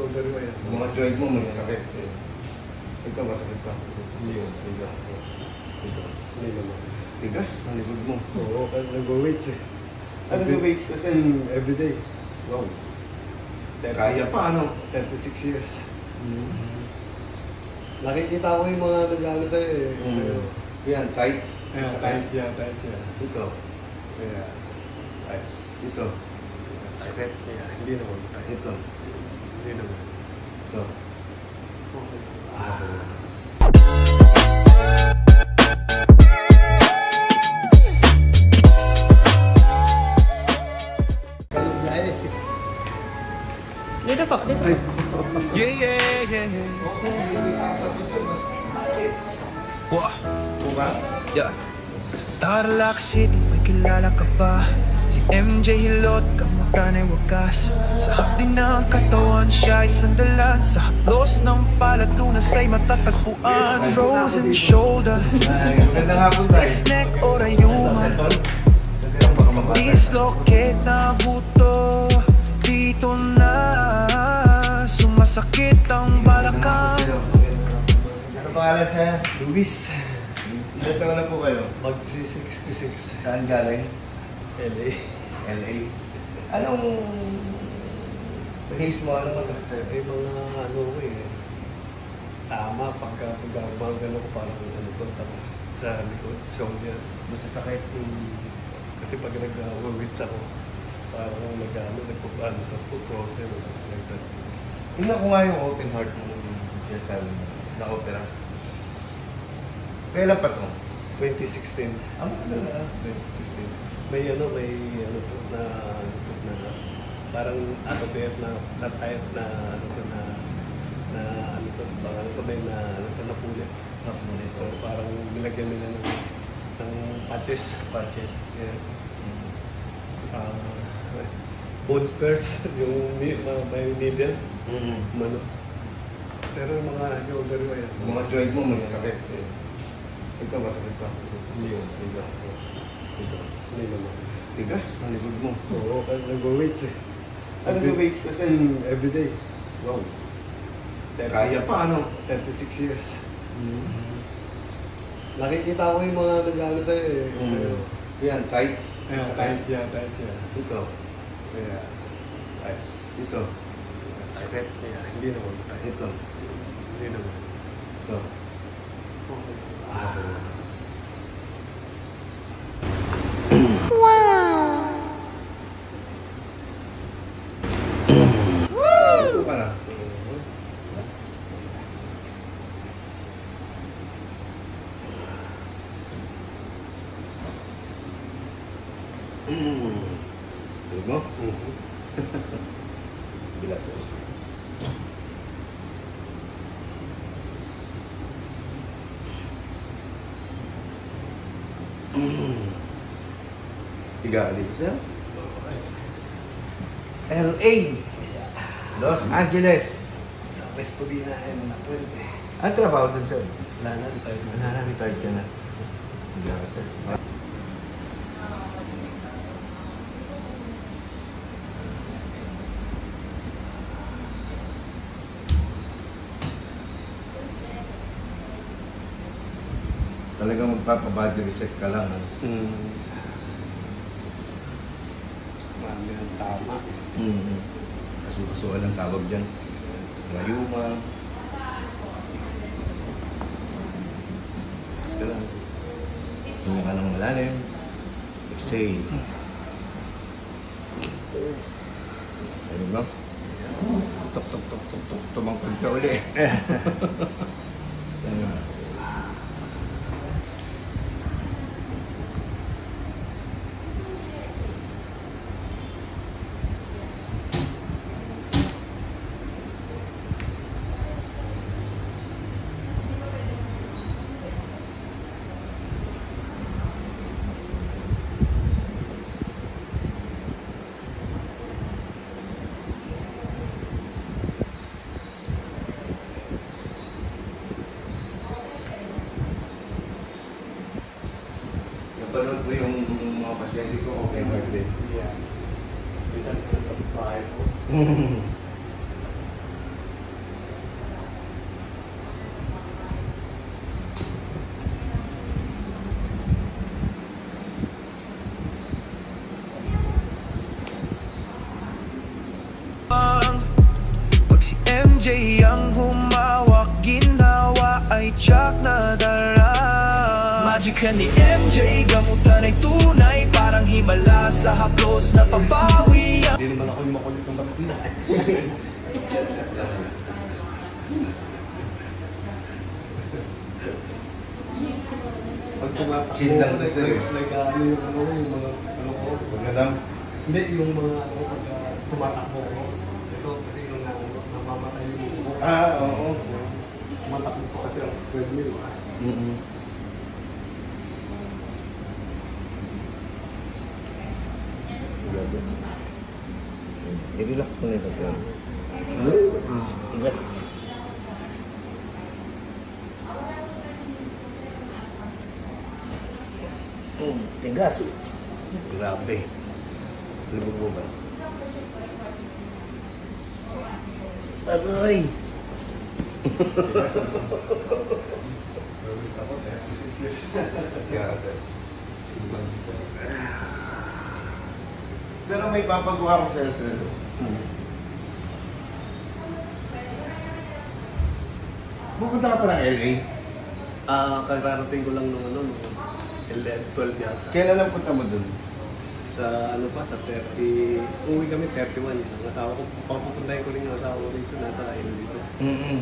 shoulder mo yan. Mga joint mo masasakit. Ito masakit pa. Hindi. Ito. Hindi naman. Tigas ang likod mo. Oo, kasi nag-weights eh. Nag-weights kasi everyday. Wow. Kaya pa ano? 36 years. Nakikita ko yung mga nag-ano sa'yo eh. Yan, tight. Tight yan. Ito. Kaya, tight. Ito. Sakit. Kaya, hindi naman tight. Ito. Hindi naman. Ito. Dito po, dito po. Yeah. Wow. Buka? Yeah. Sa Tarlac City, may kilala ka ba? Si MJ Hilot, kamutan ay wagas. Sa hapdi ng katawan, siya ay sandalan. Sa haplos ng palad, lunas ay matatagpuan. Frozen shoulder, Magandang hapon tayo. stiff neck o rayuma. Dislocate na buto, dito na sumasakit ang balakang. Ano pangalan sa'yo? Luis. Ilan taon na po kayo? Magsi-66. Saan galing? LA. LA. Anong case mo? Anong masakit sa'yo? May mga ano ko eh. Tama pagka gumagano ko parang ano ko. Tapos sa likod, shoulder. Masasakit. Kasi pag nag-weights ako, parang nagpo-process. Like that. Tingnan ko nga yung open heart mo GSL na-opera. Kailan pa to? 2016. Ano na? 2016. May ano to na parang ano na type na ano to na ano to bang ano to may na ano to na pulit. Napulit. So parang nilagyan nila ng patches. Yeah. Bone spurs, yung may needle. Mano. Pero yung mga shoulder mo yan. Mga joint mo masasakit. Ito masakit pa. Hindi. Ito. Hindi naman. Tigas ang likod mo. Oo, kasi nag-weights eh. Nag-weights kasi everyday. wow. Kaya pa ano? 36 years. Nakikita ko yung mga nag-ano sa'yo eh. Yan, tight. Tight yan. Ito. Kaya, tight. Ito. Sakit. Kaya, hindi naman tight. Ito. Hindi naman. Ito. Ito ka na. Tulog mo? Bilas eh. Higa ka dito sir? LA! Los Angeles! Sa West Covina, na pwede. Ang trabaho din sir? Wala na, retired na. Retired ka na. Higa ka sir. Talagang magpapabody reset ka lang. Marami ang tama. Kasu-kasuan ang tawag dyan. Mayuma. Mas ka lang. Hinga ka ng malalim. Exhale. Ayun ba? Tok. Tumangkod ka uli. Ayun. Napanood mo yung mga pasyente ko, okay heart din. Yeah. Minsan sa bahay ko. MJ ang humawak, ginawa ay tiyak na dara. Magic ni MJ, gamutan ay tunay, parang himala sa haplos na pabawi. Hindi naman ako yung makulit ng matanda. Pag tumatakbo, Chill lang sa sir. ano yung ano, yung mga ano ko. Huwag na lang. Hindi, yung mga ano, pag tumatakbo ko. Ito kasi yung namamatay yung buko. Oo. Tumatakbo ko kasi ang treadmill. I-relax mo na ito. Yes. Tigas. Grabe. Lubog mo ba? Aray! Ako, 36 years. Yeah, sir. Pero may papagawa ko sir. Pupunta ka pa ng LA? Kararating ko lang nung ano, nung 12 yata. Kailan lang punta mo dun? Sa ano pa, sa 30, uwi kami 31. Ang asawa ko, papupuntahin ko rin yung asawa ko rito, nasa LA dito. Mm-mm.